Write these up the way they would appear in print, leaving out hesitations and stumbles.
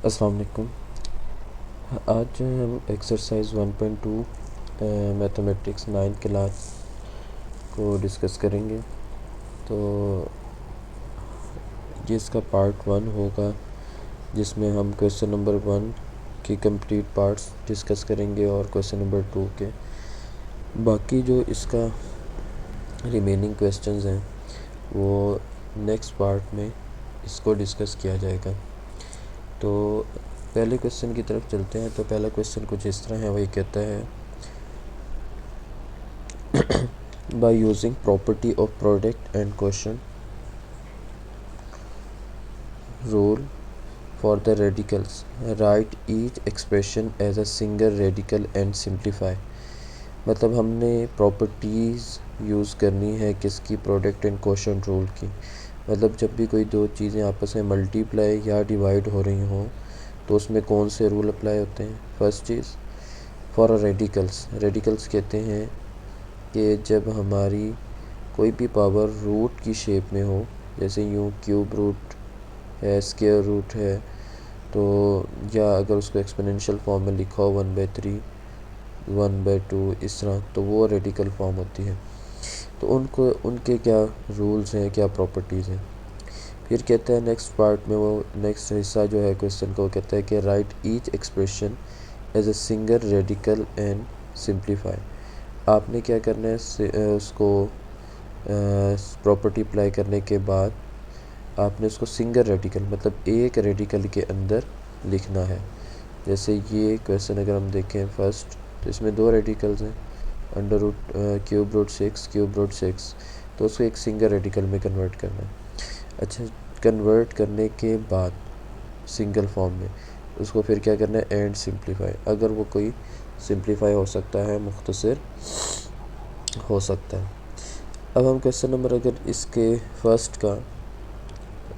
अस्सलाम वालेकुम। आज जो है हम एक्सरसाइज 1.2 मैथमेटिक्स 9th क्लास को डिस्कस करेंगे। तो ये इसका पार्ट 1 होगा, जिसमें हम क्वेश्चन नंबर 1 की कंप्लीट पार्ट्स डिस्कस करेंगे और क्वेश्चन नंबर 2 के बाकी जो इसका रिमेनिंग क्वेश्चंस हैं वो नेक्स्ट पार्ट में इसको डिस्कस किया जाएगा। तो पहले क्वेश्चन की तरफ चलते हैं। तो पहला क्वेश्चन कुछ इस तरह है, वही कहता है by using property of product and question rule for the radicals write each expression as a single radical and simplify. मतलब हमने प्रॉपर्टीज़ यूज़ करनी है किसकी, प्रोडक्ट एंड क्वेश्चन रूल की। मतलब जब भी कोई दो चीज़ें आपस में मल्टीप्लाई या डिवाइड हो रही हों तो उसमें कौन से रूल अप्लाई होते हैं। First cheese for radicals, radicals कहते हैं कि जब हमारी कोई भी पावर रूट की शेप में हो, जैसे यूँ क्यूब रूट है, स्क्वायर रूट है, तो या अगर उसको एक्सपोनेंशियल फॉर्म में लिखा हो 1/3 1/2 इस तरह, तो वो रेडिकल फॉर्म होती है। तो उनको उनके क्या रूल्स हैं, क्या प्रॉपर्टीज़ हैं। फिर कहते हैं नेक्स्ट पार्ट में, वो नेक्स्ट हिस्सा जो है क्वेश्चन को कहता है कि write each expression as a single radical and simplify. आपने क्या करना है, उसको प्रॉपर्टी अप्लाई करने के बाद आपने उसको सिंगल रेडिकल मतलब एक रेडिकल के अंदर लिखना है। जैसे ये क्वेश्चन अगर हम देखें फर्स्ट, तो इसमें दो रेडिकल्स हैं, under root cube root 6 cube root 6, तो उसको एक सिंगल रेडिकल में कन्वर्ट करना है। अच्छा, कन्वर्ट करने के बाद सिंगल फॉर्म में उसको फिर क्या करना है, एंड सिंप्लीफाई। अगर वो कोई सिंप्लीफाई हो सकता है, मुख्तसर हो सकता है। अब हम क्वेश्चन नंबर अगर इसके फर्स्ट का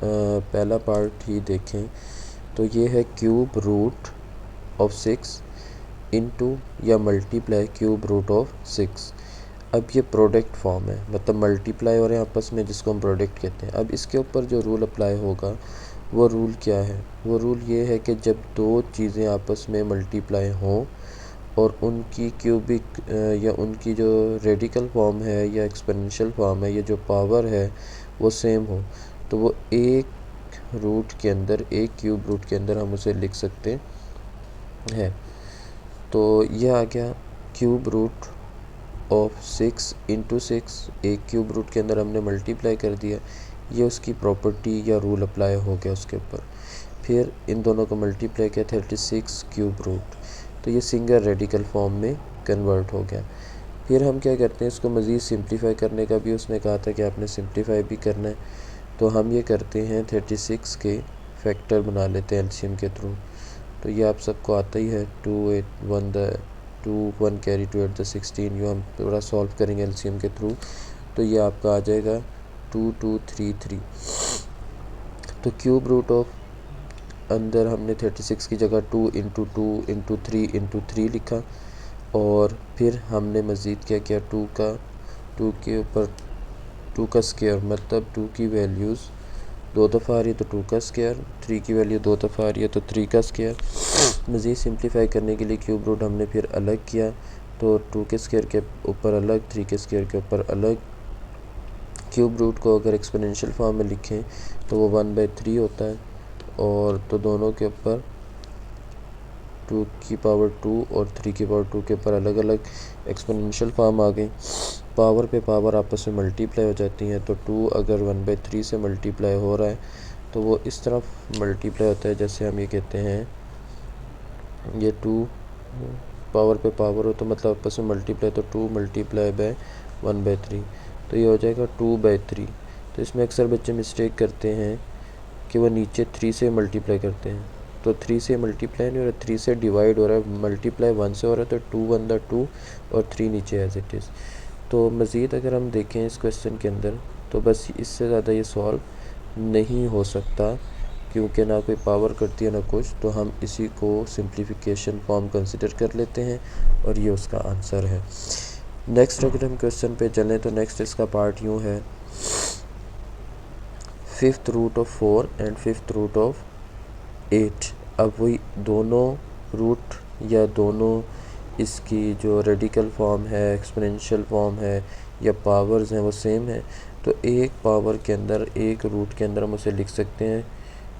पहला पार्ट ही देखें तो ये है क्यूब रूट ऑफ 6 इंटू या मल्टीप्लाई क्यूब रूट ऑफ 6। अब ये प्रोडक्ट फॉर्म है, मतलब मल्टीप्लाई हो रहे हैं आपस में, जिसको हम प्रोडक्ट कहते हैं। अब इसके ऊपर जो रूल अप्लाई होगा वो रूल क्या है, वो रूल ये है कि जब दो चीज़ें आपस में मल्टीप्लाई हों और उनकी क्यूबिक या उनकी जो रेडिकल फॉर्म है या एक्सपोनेंशियल फॉर्म है, ये जो पावर है वो सेम हो, तो वो एक रूट के अंदर, एक क्यूब रूट के अंदर हम उसे लिख सकते हैं। तो यह आ गया क्यूब रूट ऑफ 6 इंटू 6, एक क्यूब रूट के अंदर हमने मल्टीप्लाई कर दिया, ये उसकी प्रॉपर्टी या रूल अप्लाई हो गया उसके ऊपर। फिर इन दोनों को मल्टीप्लाई किया 36 क्यूब रूट, तो ये सिंगल रेडिकल फॉर्म में कन्वर्ट हो गया। फिर हम क्या करते हैं, इसको मज़ीद सिंप्लीफाई करने का भी उसने कहा था कि आपने सिंप्लीफाई भी करना है। तो हम ये करते हैं 36 के फैक्टर बना लेते हैं एलसीएम के थ्रू। तो ये आप सबको आता ही है, 2 1 कैरी 2 8 द 16, ये हम थोड़ा सॉल्व करेंगे एलसीएम के थ्रू। तो ये आपका आ जाएगा 2233। तो क्यूब रूट ऑफ अंदर हमने 36 की जगह 2 इंटू 2 इंटू 3 इंटू 3 लिखा, और फिर हमने मज़ीद क्या किया, 2 के ऊपर 2 का स्क्वायर, मतलब 2 की वैल्यूज़ दो दफ़ा आ रही है तो 2 का स्क्वायर, 3 की वैल्यू दो दफ़ा आ रही है तो 3 का स्क्वायर। मज़ीद सिंप्लीफाई करने के लिए क्यूब रूट हमने फिर अलग किया, तो 2 के स्क्वायर के ऊपर अलग, 3 के स्क्वायर के ऊपर अलग। क्यूब रूट को अगर एक्सपोनेंशियल फॉर्म में लिखें तो वो 1/3 होता है, और तो दोनों के ऊपर 2 की पावर 2 और 3 की पावर 2 के ऊपर अलग अलग एक्सपोनेंशियल फॉर्म आ गई। पावर पे पावर आपस में मल्टीप्लाई हो जाती हैं, तो 2 अगर 1/3 से मल्टीप्लाई हो रहा है तो वो इस तरफ मल्टीप्लाई होता है, जैसे हम ये कहते हैं, ये 2 पावर पे पावर हो तो मतलब आपस में मल्टीप्लाई, तो 2 मल्टीप्लाई बाय 1/3, तो ये हो जाएगा 2/3। तो इसमें अक्सर बच्चे मिस्टेक करते हैं कि वो नीचे 3 से मल्टीप्लाई करते हैं, तो 3 से मल्टीप्लाई नहीं हो रहा, 3 से डिवाइड हो रहा है, मल्टीप्लाई 1 से हो रहा है, तो 2 1 द 2 और 3 नीचे एज इट इज़। तो मज़ीद अगर हम देखें इस क्वेश्चन के अंदर, तो बस इससे ज़्यादा ये सॉल्व नहीं हो सकता, क्योंकि ना कोई पावर करती है ना कुछ। तो हम इसी को सिंप्लीफिकेशन फॉर्म कंसिडर कर लेते हैं और ये उसका आंसर है। नेक्स्ट अगर हम क्वेश्चन पे चलें तो नेक्स्ट इसका पार्ट यूँ है, 5th root of 4 and 5th root of 8 अब वही दोनों रूट या दोनों इसकी जो रेडिकल फॉर्म है, एक्सपोनेंशियल फॉर्म है या पावर्स हैं वो सेम है, तो एक पावर के अंदर, एक रूट के अंदर हम उसे लिख सकते हैं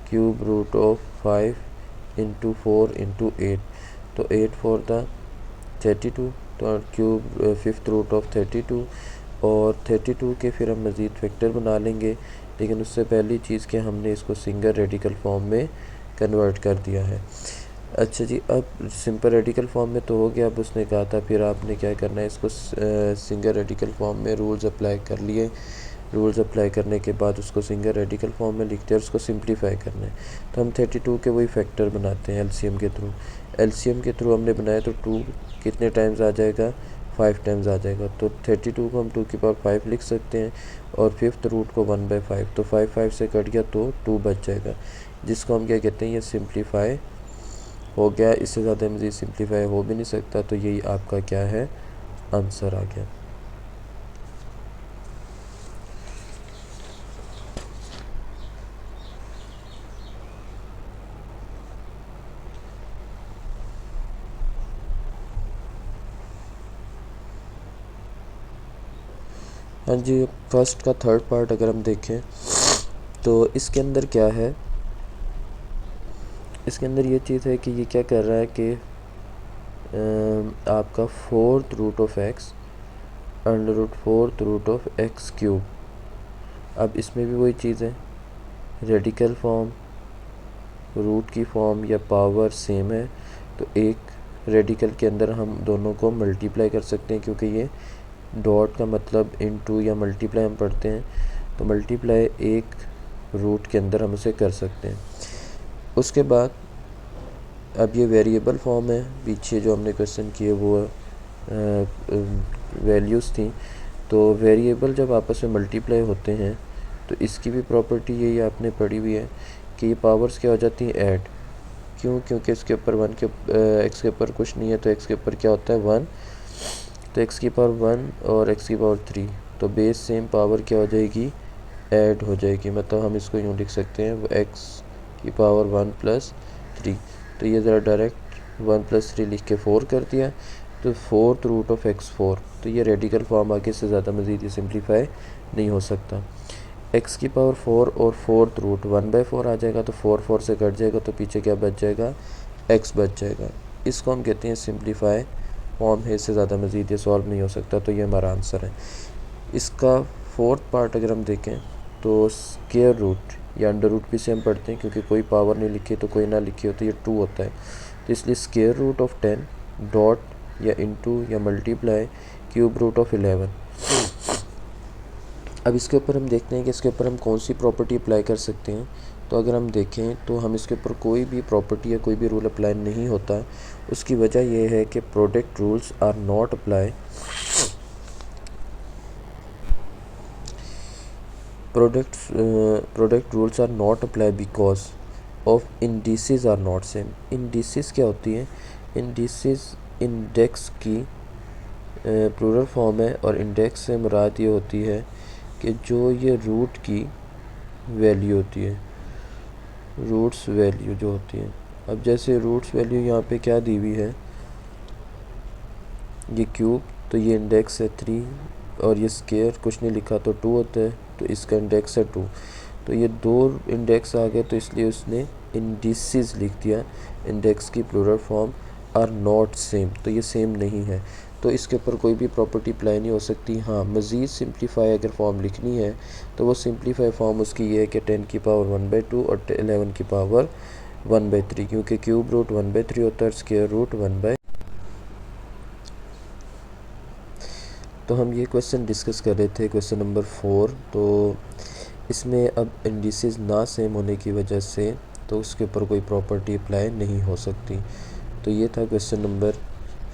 cube root of 5 into 4 into 8। तो 8 4 था 32, तो क्यूब फिफ्थ रूट ऑफ 32, और 32 के फिर हम मज़ीद फैक्टर बना लेंगे, लेकिन उससे पहली चीज़ कि हमने इसको सिंगल रेडिकल फॉर्म में कन्वर्ट कर दिया है। अच्छा जी, अब सिंपल रेडिकल फॉर्म में तो हो गया, अब उसने कहा था फिर आपने क्या करना है, इसको सिंगल रेडिकल फॉर्म में रूल्स अप्लाई कर लिए। रूल्स अप्लाई करने के बाद उसको सिंगल रेडिकल फॉर्म में लिखते हैं और उसको सिंप्लीफाई करना है। तो हम 32 के वही फैक्टर बनाते हैं एलसीएम के थ्रू। एलसीएम के थ्रू हमने बनाया तो 2 कितने टाइम्स आ जाएगा, 5 टाइम्स आ जाएगा। तो 32 को हम 2 की पावर 5 लिख सकते हैं और फिफ्थ रूट को 1/5, तो 5 5 से कट गया तो 2 बच जाएगा, जिसको हम क्या कहते हैं, ये सिंप्लीफाई हो गया। इससे ज़्यादा मज़ीद सिंप्लीफाई हो भी नहीं सकता, तो यही आपका क्या है, आंसर आ गया। हाँ जी, फर्स्ट का थर्ड पार्ट अगर हम देखें तो इसके अंदर क्या है, इसके अंदर ये चीज़ है कि ये क्या कर रहा है कि आपका fourth root of X under root fourth root of X cube. अब इसमें भी वही चीज़ है, रेडिकल फॉर्म, रूट की फॉर्म या पावर सेम है, तो एक रेडिकल के अंदर हम दोनों को मल्टीप्लाई कर सकते हैं, क्योंकि ये डॉट का मतलब इनटू या मल्टीप्लाई हम पढ़ते हैं, तो मल्टीप्लाई एक रूट के अंदर हम उसे कर सकते हैं। उसके बाद अब ये वेरिएबल फॉर्म है, पीछे जो हमने क्वेश्चन किए वो वैल्यूज़ थी, तो वेरिएबल जब आपस में मल्टीप्लाई होते हैं तो इसकी भी प्रॉपर्टी यही आपने पढ़ी हुई है कि ये पावर्स क्या हो जाती हैं, ऐड। क्यों? क्योंकि इसके ऊपर एक्स के ऊपर कुछ नहीं है, तो एक्स के ऊपर क्या होता है, 1, तो एक्स की पावर 1 और एक्स की पावर 3, तो बेस सेम पावर क्या हो जाएगी, ऐड हो जाएगी। मतलब हम इसको यूँ लिख सकते हैं, एक्स की पावर 1 + 3, तो ये ज़रा डायरेक्ट 1 + 3 लिख के 4 कर दिया, तो फोर्थ रूट ऑफ एक्स 4, तो ये रेडिकल फॉर्म आगे से ज़्यादा मज़ीद ये सिंप्लीफाई नहीं हो सकता। एक्स की पावर 4 और फोर्थ रूट 1/4 आ जाएगा, तो 4 4 से कट जाएगा, तो पीछे क्या बच जाएगा, एक्स बच जाएगा। इसको हम कहते हैं सिंप्लीफाई फॉर्म है, इससे ज़्यादा मज़ीद ये सॉल्व नहीं हो सकता, तो ये हमारा आंसर है। इसका फोर्थ पार्ट अगर हम देखें तो स्क्वायर रूट या अंडर रूट भी से हम पढ़ते हैं, क्योंकि कोई पावर नहीं लिखी तो कोई ना लिखी हो तो ये 2 होता है, तो इसलिए स्क्वायर रूट ऑफ 10 डॉट या इनटू या मल्टीप्लाई क्यूब रूट ऑफ 11। अब इसके ऊपर हम देखते हैं कि इसके ऊपर हम कौन सी प्रॉपर्टी अप्लाई कर सकते हैं। तो अगर हम देखें तो हम इसके ऊपर कोई भी प्रॉपर्टी या कोई भी रूल अप्लाई नहीं होता। उसकी वजह यह है कि product rules are not apply, product rules are not apply because of indices are not same. Indices क्या होती है, इंडिसेस इंडेक्स की प्लूरल फॉर्म है, और इंडेक्स से मुराद ये होती है कि जो ये रूट की वैल्यू होती है, रूट्स वैल्यू जो होती है। अब जैसे रूट्स वैल्यू यहाँ पे क्या दी हुई है, ये क्यूब, तो ये इंडेक्स है 3, और ये स्क्वायर कुछ नहीं लिखा तो 2 होता है, तो इसका इंडेक्स है 2, तो ये 2 इंडेक्स आ गए, तो इसलिए उसने इंडिसेस लिख दिया। इंडेक्स की plural form are not same, तो ये सेम नहीं है, तो इसके ऊपर कोई भी प्रॉपर्टी अप्लाई नहीं हो सकती। हाँ, मज़ीद सिंप्लीफाई अगर फॉर्म लिखनी है तो वो सिंप्लीफाई फॉर्म उसकी ये है कि 10 की पावर 1/2 और 11 की पावर 1/3, क्योंकि क्यूब रूट 1/3 होता है, स्क्वायर रूट 1/। तो हम ये क्वेश्चन डिस्कस कर रहे थे, क्वेश्चन नंबर 4। तो इसमें अब इंडिसेस ना सेम होने की वजह से तो उसके ऊपर कोई प्रॉपर्टी अप्लाई नहीं हो सकती। तो ये था क्वेश्चन नंबर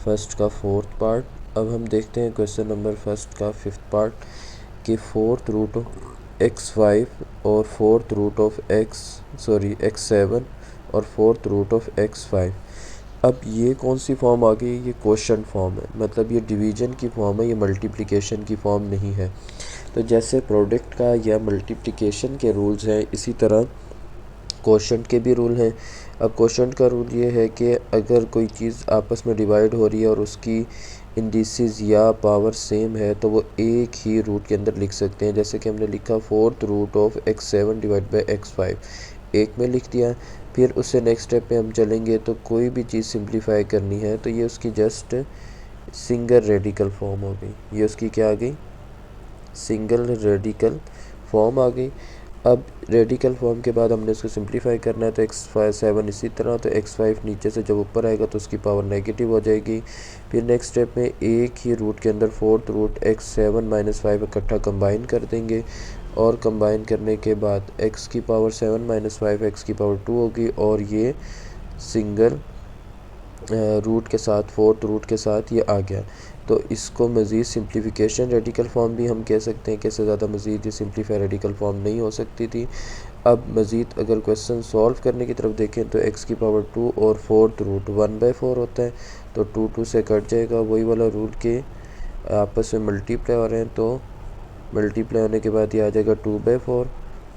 फर्स्ट का फोर्थ पार्ट। अब हम देखते हैं क्वेश्चन नंबर फर्स्ट का फिफ्थ पार्ट कि फोर्थ रूट ऑफ x5 और फोर्थ रूट ऑफ x7 और फोर्थ रूट ऑफ x5। अब ये कौन सी फॉर्म आ गई, ये क्वोशंट फॉर्म है, मतलब ये डिवीज़न की फॉर्म है, ये मल्टीप्लिकेशन की फॉर्म नहीं है। तो जैसे प्रोडक्ट का या मल्टीप्लिकेशन के रूल्स हैं, इसी तरह कोशंट के भी रूल हैं। अब कोशंट का रूल ये है कि अगर कोई चीज़ आपस में डिवाइड हो रही है और उसकी इंडिसेस या पावर सेम है तो वो एक ही रूट के अंदर लिख सकते हैं। जैसे कि हमने लिखा fourth root of x7 divide by x5 एक में लिख दिया। फिर उससे नेक्स्ट स्टेप पे हम चलेंगे तो कोई भी चीज़ सिंप्लीफाई करनी है तो ये उसकी जस्ट सिंगल रेडिकल फॉर्म हो गई। ये उसकी क्या आ गई? सिंगल रेडिकल फॉर्म आ गई। अब रेडिकल फॉर्म के बाद हमने इसको सिंप्लीफाई करना है तो x7 इसी तरह, तो x5 नीचे से जब ऊपर आएगा तो उसकी पावर नेगेटिव हो जाएगी। फिर नेक्स्ट स्टेप में एक ही रूट के अंदर फोर्थ रूट x7 माइनस 5 इकट्ठा कंबाइन कर देंगे और कंबाइन करने के बाद x की पावर 7 माइनस 5 x की पावर 2 होगी और ये सिंगल रूट के साथ फोर्थ रूट के साथ ये आ गया। तो इसको मज़ीद सिंप्लीफिकेशन रेडिकल फॉर्म भी हम कह सकते हैं कि इससे ज़्यादा मज़ीद ये सिंप्लीफाई रेडिकल फॉर्म नहीं हो सकती थी। अब मज़ीद अगर क्वेश्चन सॉल्व करने की तरफ देखें तो x की पावर 2 और फोर्थ रूट 1/4 होता है तो 2 से कट जाएगा। वही वाला रूल के आपस में मल्टीप्लाई हो रहे हैं तो मल्टीप्लाई होने के बाद ये आ जाएगा 2/4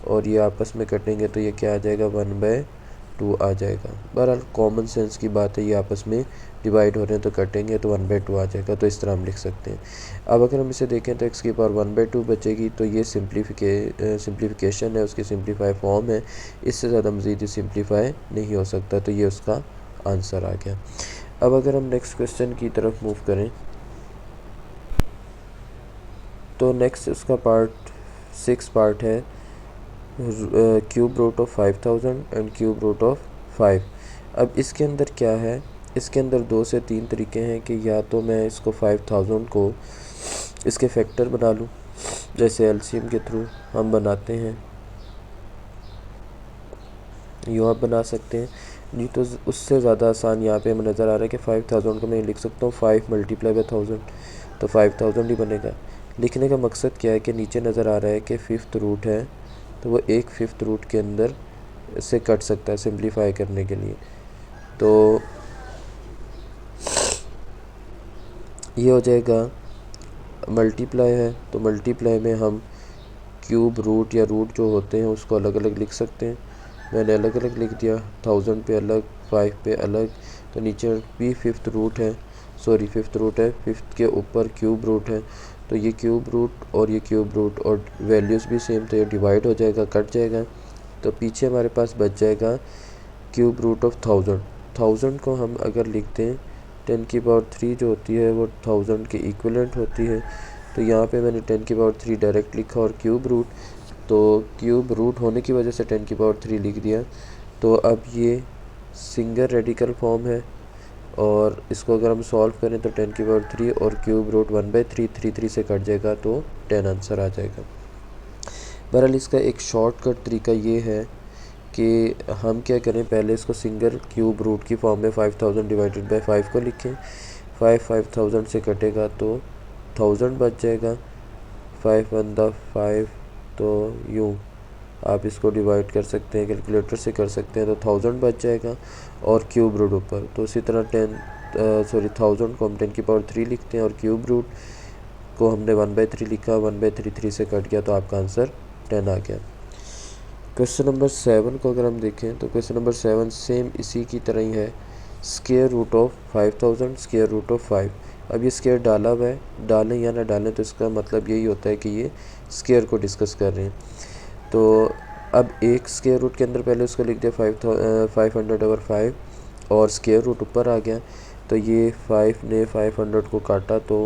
और ये आपस में कटेंगे तो ये क्या आ जाएगा 1/2 आ जाएगा। बहरहाल कॉमन सेंस की बात है, ये आपस में डिवाइड हो रहे हैं तो कटेंगे तो 1/2 आ जाएगा। तो इस तरह हम लिख सकते हैं। अब अगर हम इसे देखें तो x की पावर 1/2 बचेगी तो ये सिंप्लीफिकेशन है, उसकी सिंप्लीफाई फॉर्म है। इससे ज़्यादा मज़ीद सिंप्लीफाई नहीं हो सकता तो ये उसका आंसर आ गया। अब अगर हम नेक्स्ट क्वेश्चन की तरफ मूव करें तो नेक्स्ट उसका पार्ट 6 पार्ट है cube root of 5000 and cube root of 5। अब इसके अंदर क्या है, इसके अंदर 2 से 3 तरीके हैं कि या तो मैं इसको 5000 को इसके फैक्टर बना लूँ, जैसे एलसीएम के थ्रू हम बनाते हैं, यूँ आप बना सकते हैं। नहीं तो उससे ज़्यादा आसान यहाँ पे हमें नज़र आ रहा है कि 5000 को मैं लिख सकता हूँ 5 मल्टीप्लाई बाई 1000 तो 5000 ही बनेगा। लिखने का मकसद क्या है कि नीचे नज़र आ रहा है कि 5th रूट है तो वो एक 5th रूट के अंदर से कट सकता है सिंप्लीफाई करने के लिए। तो ये हो जाएगा मल्टीप्लाई है तो मल्टीप्लाई में हम क्यूब रूट या रूट जो होते हैं उसको अलग अलग लिख सकते हैं। मैंने अलग अलग लिख दिया, 1000 पे अलग, 5 पे अलग। तो नीचे भी 5th रूट है, सॉरी 5th रूट है, 5th के ऊपर क्यूब रूट है तो ये क्यूब रूट और ये क्यूब रूट और वैल्यूज़ भी सेम तो ये डिवाइड हो जाएगा, कट जाएगा। तो पीछे हमारे पास बच जाएगा क्यूब रूट ऑफ 1000 को हम अगर लिखते हैं 10 की पावर 3 जो होती है वो 1000 के इक्विवेलेंट होती है। तो यहाँ पे मैंने 10 की पावर 3 डायरेक्ट लिखा और क्यूब रूट, तो क्यूब रूट होने की वजह से 10 की पावर 3 लिख दिया। तो अब ये सिंगल रेडिकल फॉर्म है और इसको अगर हम सॉल्व करें तो 10 की पावर 3 और क्यूब रूट 1/3 3 से कट जाएगा तो 10 आंसर आ जाएगा। बहरहाल इसका एक शॉर्टकट तरीका ये है कि हम क्या करें, पहले इसको सिंगल क्यूब रूट की फॉर्म में 5000 डिवाइडेड बाई 5 को लिखें। 5000 से कटेगा तो 1000 बच जाएगा, 5 1 5 तो यूँ आप इसको डिवाइड कर सकते हैं, कैलकुलेटर से कर सकते हैं तो 1000 बच जाएगा और क्यूब रूट ऊपर। तो इसी तरह 1000 को हम 10 की पावर 3 लिखते हैं और क्यूब रूट को हमने 1/3 लिखा, 1/3 3 से कट गया तो आपका आंसर 10 आ गया। क्वेश्चन नंबर 7 को अगर हम देखें तो क्वेश्चन नंबर 7 सेम इसी की तरह ही है, square root of 5000 square root of 5। अब ये स्क्वायर डाला हुआ है, डालें या ना डालें तो इसका मतलब यही होता है कि ये स्क्वायर को डिस्कस कर रहे हैं। तो अब एक स्क्वायर रूट के अंदर पहले उसको लिख दिया 500/5 और स्क्वायर रूट ऊपर आ गया तो ये 5 ने 500 को काटा तो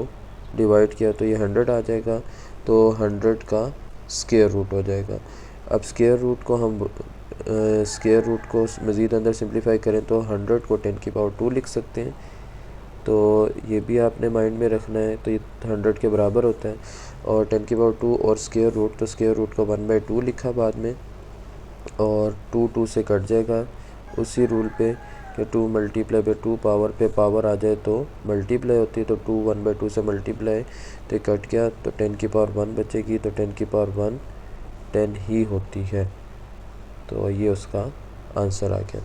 डिवाइड किया तो ये 100 आ जाएगा, तो 100 का स्क्वायर रूट हो जाएगा। अब स्क्वायर रूट को हम स्क्वायर रूट को मज़ीद अंदर सिंप्लीफाई करें तो 100 को 10 की पावर 2 लिख सकते हैं। तो ये भी आपने माइंड में रखना है, तो ये 100 के बराबर होता है और 10 की पावर 2 और स्क्वायर रूट, तो स्क्वायर रूट को 1/2 लिखा बाद में और 2 से कट जाएगा उसी रूल पे कि 2 मल्टीप्लाई बाई 2 पावर पे पावर आ जाए तो मल्टीप्लाई होती है। तो 2 1/2 से मल्टीप्लाई तो कट गया तो 10 की पावर 1 बचेगी, तो 10 की पावर 1 10 ही होती है। तो ये उसका आंसर आ गया।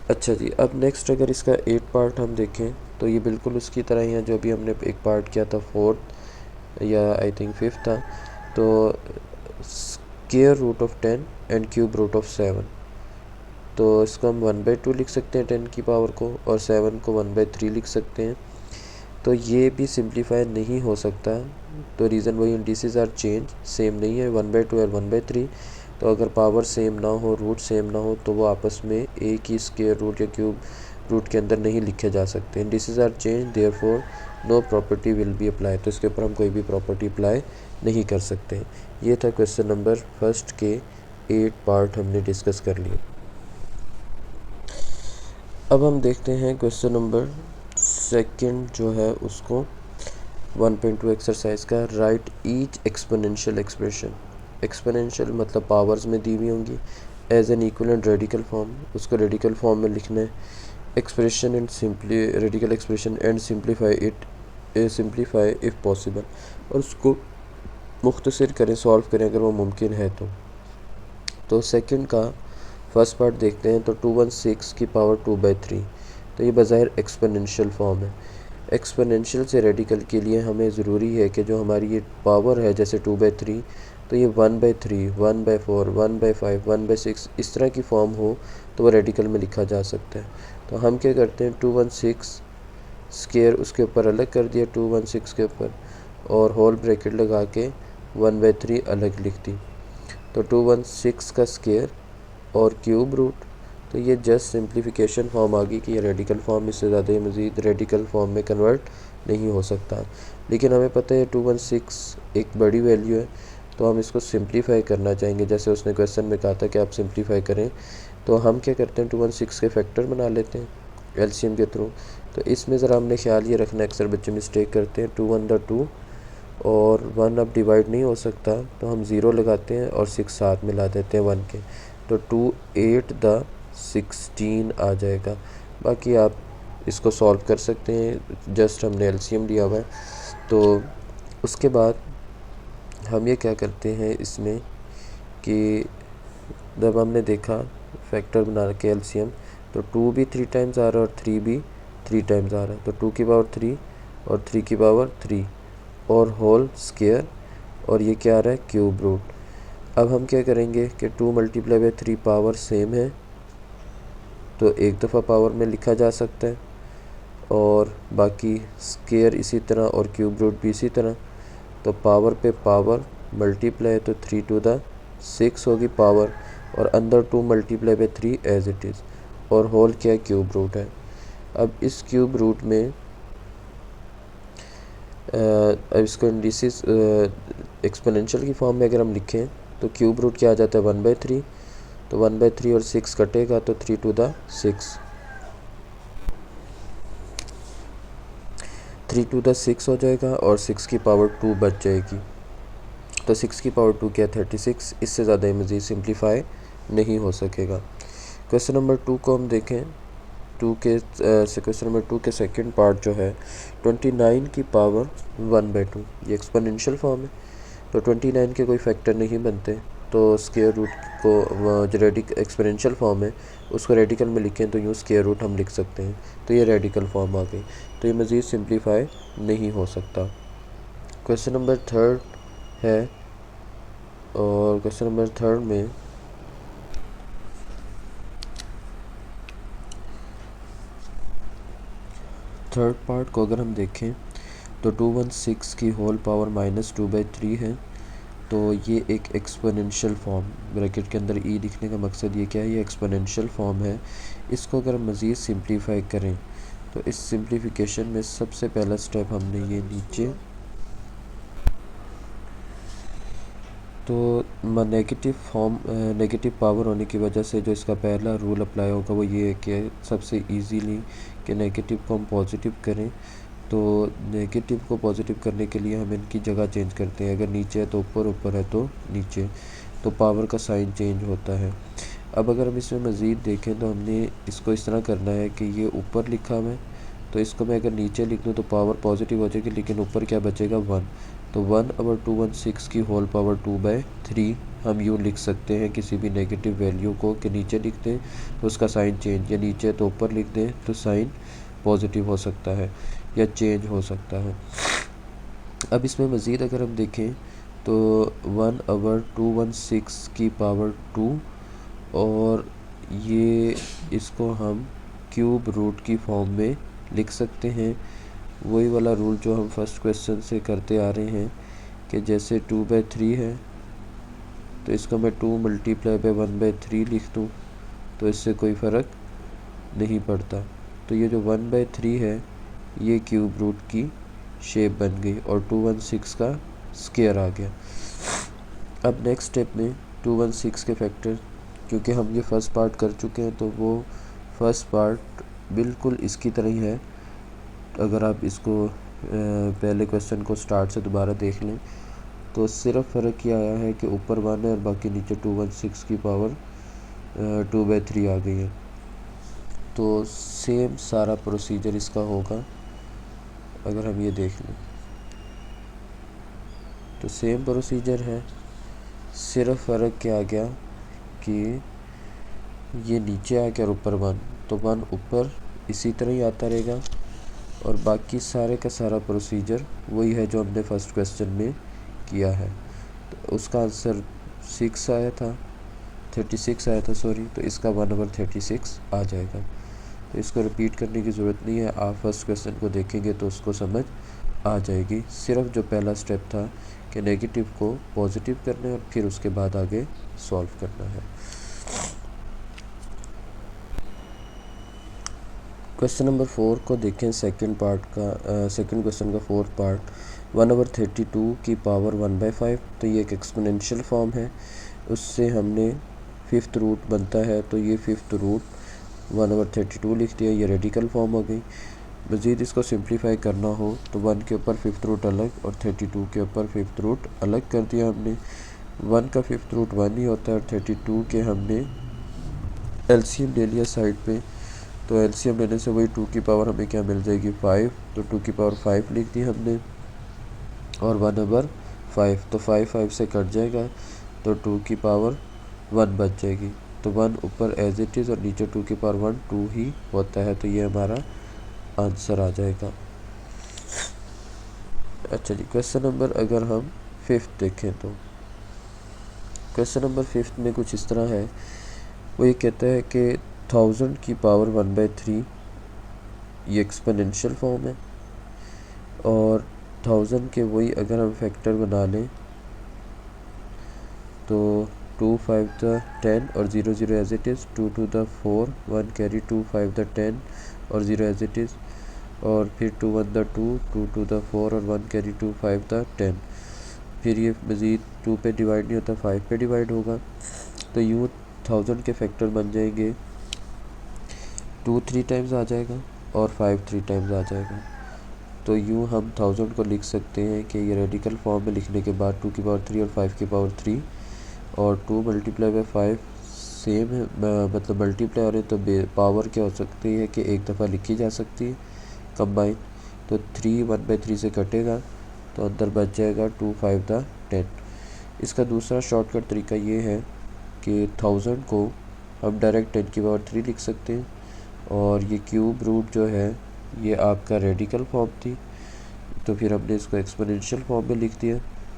अच्छा जी, अब नेक्स्ट अगर इसका 8 पार्ट हम देखें तो ये बिल्कुल उसकी तरह ही है जो भी हमने एक पार्ट किया था 4th या आई थिंक 5th था। तो square root of 10 and cube root of 7, तो इसको हम 1/2 लिख सकते हैं 10 की पावर को, और 7 को 1/3 लिख सकते हैं। तो ये भी सिंप्लीफाई नहीं हो सकता, तो रीज़न वही, इंडिसेस आर चेंज, सेम नहीं है 1/2 और 1/3। तो अगर पावर सेम ना हो, रूट सेम ना हो, तो वो आपस में एक ही स्क्वायर रूट या क्यूब रूट के अंदर नहीं लिखे जा सकते। Indices are change, therefore no property will be apply. तो इसके ऊपर हम कोई भी प्रॉपर्टी अप्लाई नहीं कर सकते। ये था क्वेश्चन नंबर फर्स्ट के 8 पार्ट हमने डिस्कस कर लिए। अब हम देखते हैं क्वेश्चन नंबर सेकंड जो है उसको 1.2 एक्सरसाइज का। Write each exponential expression. Exponential मतलब पावर्स में दी हुई होंगी, as an equivalent radical form, उसको रेडिकल फॉर्म में लिखना है। Expression and simply radical expression and simplify if possible, और उसको मुख्तसर करें, सॉल्व करें अगर वो मुमकिन है तो सेकंड का फर्स्ट पार्ट देखते हैं। तो 216 की पावर 2/3, तो ये बज़ाहिर एक्सपोनेंशियल फॉर्म है। एक्सपोनेंशियल से रेडिकल के लिए हमें ज़रूरी है कि जो हमारी ये पावर है, जैसे 2/3, तो ये 1/3, 1/4, 1/5, 1/6 इस तरह की फॉर्म हो तो वो रेडिकल में लिखा जा सकता है। तो हम क्या करते हैं, 216 स्क्वायर उसके ऊपर अलग कर दिया 216 के ऊपर, और होल ब्रैकेट लगा के 1/3 अलग लिख दी। तो 216 का स्क्वायर और क्यूब रूट, तो ये जस्ट सिंप्लीफिकेशन फॉर्म आ गई कि ये रेडिकल फॉर्म, इससे ज़्यादा मज़ीद रेडिकल फॉर्म में कन्वर्ट नहीं हो सकता। लेकिन हमें पता है 216 एक बड़ी वैल्यू है, तो हम इसको सिंप्लीफाई करना चाहेंगे। जैसे उसने क्वेश्चन में कहा था कि आप सिंप्लीफाई करें, तो हम क्या करते हैं 216 के फैक्टर बना लेते हैं एलसीएम के थ्रू। तो इसमें ज़रा हमने ख्याल ये रखना, अक्सर बच्चे मिस्टेक करते हैं, 2 1 2 और 1 अब डिवाइड नहीं हो सकता, तो हम 0 लगाते हैं और 6 साथ मिला देते हैं 1 के, तो 2 8 16 आ जाएगा। बाकी आप इसको सॉल्व कर सकते हैं, जस्ट हमने एलसीएम लिया हुआ है। तो उसके बाद हम ये क्या करते हैं इसमें कि जब हमने देखा फैक्टर बना के एलसीएम, तो 2 भी 3 टाइम्स आ रहा है और 3 भी 3 टाइम्स आ रहा है, तो 2 की पावर 3 और 3 की पावर 3 और होल स्क्वायर, और ये क्या आ रहा है, क्यूब रूट। अब हम क्या करेंगे कि 2 × 3 पावर सेम है, तो एक दफ़ा पावर में लिखा जा सकता है, और बाकी स्क्वायर इसी तरह और क्यूब रूट भी इसी तरह। तो पावर पे पावर मल्टीप्लाई, तो 3 × 6 होगी पावर, और अंदर 2 × 3 एज इट इज़, और होल क्या है, क्यूब रूट है। अब इस क्यूब रूट में अब इसको इंडिसेस एक्सपोनेंशियल की फॉर्म में अगर हम लिखें, तो क्यूब रूट क्या आ जाता है 1/3, तो 1/3 और 6 कटेगा, तो 3 × 6, 3 × 6 हो जाएगा, और 6 की पावर 2 बच जाएगी। तो 6 की पावर 2 क्या, 36। इससे ज़्यादा मज़ीद सिंप्लीफाई नहीं हो सकेगा। क्वेश्चन नंबर 2 को हम देखें। क्वेश्चन नंबर 2 के सेकंड पार्ट जो है, 29 की पावर 1/2, ये एक्सपोनेंशियल फॉर्म है, तो 29 के कोई फैक्टर नहीं बनते, तो स्क्वायर रूट को जो एक्सपोनेंशियल फॉर्म है उसको रेडिकल में लिखें, तो यूँ स्क्वायर रूट हम लिख सकते हैं, तो ये रेडिकल फॉर्म आ गई, तो ये मज़ीद सिंप्लीफाई नहीं हो सकता। क्वेश्चन नंबर 3 है, और क्वेश्चन नंबर 3 में थर्ड पार्ट को अगर हम देखें, तो 216 की होल पावर -2/3 है, तो ये एक एक्सपोनेंशियल फॉर्म, ब्रैकेट के अंदर ई लिखने का मकसद ये क्या है, ये एक्सपोनेंशियल फॉर्म है। इसको अगर हम मज़ीद सिंप्लीफाई करें, तो इस सिंप्लीफिकेशन में सबसे पहला स्टेप हमने ये नीचे, तो नेगेटिव पावर होने की वजह से जो इसका पहला रूल अप्लाई होगा वो ये है कि सबसे इजीली कि नेगेटिव को हम पॉजिटिव करें। तो नेगेटिव को पॉजिटिव करने के लिए हम इनकी जगह चेंज करते हैं, अगर नीचे है तो ऊपर, ऊपर है तो नीचे, तो पावर का साइन चेंज होता है। अब अगर हम इसमें मज़ीद देखें, तो हमने इसको इस तरह करना है कि ये ऊपर लिखा हुआ है, तो इसको मैं अगर नीचे लिख दूँ तो पावर पॉजिटिव हो जाएगी, लेकिन ऊपर क्या बचेगा, 1। तो 1/216 की होल पावर 2/3 हम यूँ लिख सकते हैं किसी भी नेगेटिव वैल्यू को, कि नीचे लिख दें तो उसका साइन चेंज, या नीचे तो ऊपर लिख दें तो साइन पॉजिटिव हो सकता है या चेंज हो सकता है। अब इसमें मज़ीद अगर हम देखें, तो 1/216 की पावर 2, और ये इसको हम क्यूब रूट की फॉर्म में लिख सकते हैं। वही वाला रूल जो हम फर्स्ट क्वेश्चन से करते आ रहे हैं कि जैसे 2/3 है तो इसको मैं 2 मल्टीप्लाई बाय 1/3 लिख दूँ तो इससे कोई फ़र्क नहीं पड़ता। तो ये जो 1/3 है ये क्यूब रूट की शेप बन गई और 216 का स्क्वायर आ गया। अब नेक्स्ट स्टेप में 216 के फैक्टर, क्योंकि हम ये फर्स्ट पार्ट कर चुके हैं तो वो फर्स्ट पार्ट बिल्कुल इसकी तरह ही है। अगर आप इसको पहले क्वेश्चन को स्टार्ट से दोबारा देख लें तो सिर्फ फ़र्क ये आया है कि ऊपर 1 है और बाकी नीचे 216 की पावर 2/3 आ गई है। तो सेम सारा प्रोसीजर इसका होगा। अगर हम ये देख लें तो सेम प्रोसीजर है, सिर्फ फ़र्क क्या आ गया कि ये नीचे आ गया और ऊपर 1, तो 1 ऊपर इसी तरह ही आता रहेगा और बाकी सारे का सारा प्रोसीजर वही है जो हमने फर्स्ट क्वेश्चन में किया है। तो उसका आंसर 6 आया था, 36 आया था सॉरी, तो इसका 1/36 आ जाएगा। तो इसको रिपीट करने की ज़रूरत नहीं है, आप फर्स्ट क्वेश्चन को देखेंगे तो उसको समझ आ जाएगी। सिर्फ जो पहला स्टेप था कि नेगेटिव को पॉजिटिव करना है और फिर उसके बाद आगे सॉल्व करना है। क्वेश्चन नंबर 4 को देखें, सेकंड क्वेश्चन का फोर्थ पार्ट। 1/32 की पावर 1/5, तो ये एक एक्सपोनेंशियल फॉर्म है। उससे हमने फिफ्थ रूट बनता है तो ये फिफ्थ रूट 1/32 लिख दिया, ये रेडिकल फॉर्म हो गई। मज़ीद इसको सिंप्लीफाई करना हो तो 1 के ऊपर फिफ्थ रूट अलग और 32 के ऊपर फिफ्थ रूट अलग कर दिया हमने। 1 का फिफ्थ रूट 1 ही होता है और 32 के हमने एलसीएम ले लिया साइड पे। तो एलसीएम लेने से वही 2 की पावर हमें क्या मिल जाएगी 5, तो 2 की पावर 5 लिख दी हमने और 1/5, तो 5 से कट जाएगा तो 2 की पावर 1 बच जाएगी। तो 1 ऊपर एज इट इज़ और नीचे 2 की पावर 1 2 ही होता है, तो ये हमारा आंसर आ जाएगा। अच्छा जी, क्वेश्चन नंबर अगर हम 5th देखें तो क्वेश्चन नंबर 5th में कुछ इस तरह है। वो ये कहता है कि 1000 की पावर 1/3 ये एक्सपोनेंशियल फॉर्म है और 1000 के वही अगर हम फैक्टर बना लें तो 2 5 द 10 और 0 0 as it is, 2 2 the 4, 1 carry 2 5 the 10 और 0 एज इट इज़, और फिर 2 1 द 2, 2 2 द 4 और 1 कैरी 2 5 द 10। फिर ये मज़ीद 2 पे डिवाइड नहीं होता, 5 पे डिवाइड होगा। तो यूँ 1000 के फैक्टर बन जाएंगे, 2 3 टाइम्स आ जाएगा और 5 3 टाइम्स आ जाएगा। तो यूँ हम 1000 को लिख सकते हैं कि ये रेडिकल फॉर्म में लिखने के बाद 2 की पावर 3 और 5 की पावर 3 और 2 मल्टीप्लाई बाय 5 सेम है, मतलब मल्टीप्लाई हो रहे तो पावर क्या हो सकती है कि एक दफ़ा लिखी जा सकती है कंबाइन। तो 3 1/3 से कटेगा तो अंदर बच जाएगा 2 5 द 10। इसका दूसरा शॉर्टकट तरीका ये है कि 1000 को हम डायरेक्ट 10 की पावर 3 लिख सकते हैं और ये क्यूब रूट जो है ये आपका रेडिकल फॉर्म थी, तो फिर हमने इसको एक्सपोनेंशियल फॉर्म में लिख दिया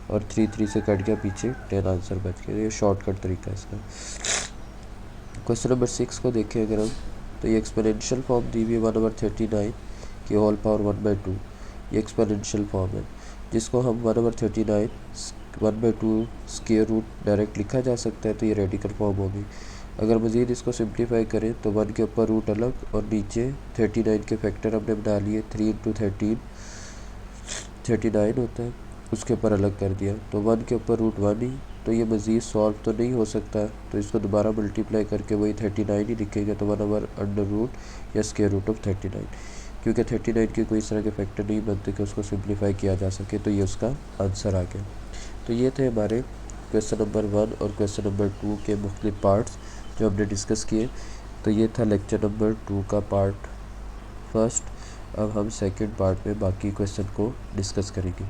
और 3 3 से कट गया, पीछे 10 आंसर बच गया। ये शॉर्टकट तरीका है इसका। क्वेश्चन नंबर 6 को देखें अगर हम, तो ये एक्सपोनेंशियल फॉर्म दी हुई है 1/39 की होल पावर 1/2। ये एक्सपोनेंशियल फॉर्म है जिसको हम 1/39 1/2 स्क्वायर रूट डायरेक्ट लिखा जा सकता है, तो ये रेडिकल फॉर्म होगी। अगर मज़ीद इसको सिंप्लीफाई करें तो 1 के ऊपर रूट अलग और नीचे 39 के फैक्टर हमने बना लिए, 3 × 13 39 होता है, उसके ऊपर अलग कर दिया। तो 1 के ऊपर रूट 1 ही, तो ये मज़ीद सॉल्व तो नहीं हो सकता, तो इसको दोबारा मल्टीप्लाई करके वही 39 ही लिखेंगे, तो 1/√, या स्क्वायर रूट ऑफ 39, क्योंकि 39 के कोई इस तरह के फैक्टर नहीं बनते कि उसको सिंप्लीफाई किया जा सके, तो ये उसका आंसर आ गया। तो ये थे हमारे क्वेश्चन नंबर 1 और क्वेश्चन नंबर 2 के मुख्तलिफ पार्ट्स जो हमने डिस्कस किए। तो ये था लेक्चर नंबर 2 का पार्ट फर्स्ट। अब हम सेकंड पार्ट में बाकी क्वेश्चन को डिस्कस करेंगे।